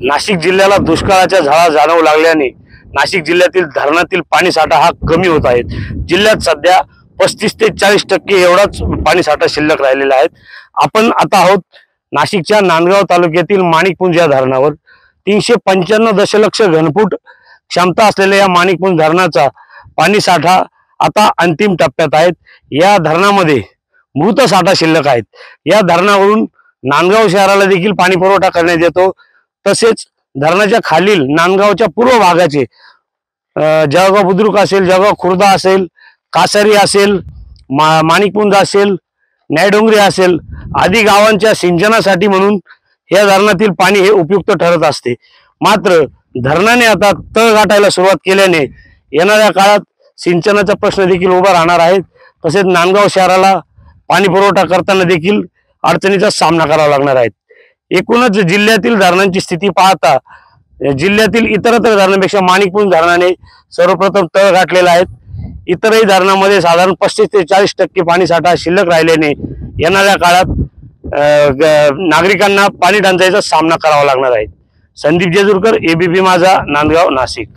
नाशिक जिल्ह्याला दुष्काळाच्या झळा जाणवू लागल्याने नाशिक जिल्ह्यातील धरणातील पाणी साठा हा कमी होत आहे। जिल्ह्यात सध्या 35 ते 40% एवढाच पाणी साठा शिल्लक राहिलेला आहे। आपण आता आहोत नाशिकच्या नांदगाव तालुक्यातील माणिकपुंज या धरणावर। 395 दशलक्ष घनफूट क्षमता असलेल्या या माणिकपुंज धरणाचा पाणी साठा आता अंतिम टप्प्यात आहे। या धरणामध्ये मृत साठा शिल्लक आहेत। या धरणावरून नांदगाव शहराला देखील पाणी पुरवठा करण्यात येतो। तसेच धरणाच्या खालील नांदगावच्या पूर्व भागाचे जळगाव बुद्रुक असेल, जळगाव खुर्दा असेल, कासारी असेल, माणिकपुंज असेल, न्यायडोंगरी असेल आदी गावांच्या सिंचनासाठी म्हणून या धरणातील पाणी हे उपयुक्त ठरत असते। मात्र धरणाने आता तळ गाठायला सुरुवात केल्याने येणाऱ्या काळात सिंचनाचा प्रश्न देखील उभा राहणार आहे। तसेच नांदगाव शहराला पाणी पुरवठा करताना देखील अडचणीचा सामना करावा लागणार आहे। एकूणच जिल्ह्यातील धरणांची स्थिती पाहता जिल्ह्यातील इतरत्र धरणांपेक्षा माणिकपुंज धरणाने सर्वप्रथम तळ गाठलेला आहे। इतरही धरणांमध्ये साधारण 35 ते 40% पाणी साठा शिल्लक राहिल्याने येणाऱ्या काळात नागरिकांना पाणी टंचाईचा सामना करावा लागणार आहे। संदीप जेजुरकर, एबीपी माझा, नांदगाव, नाशिक।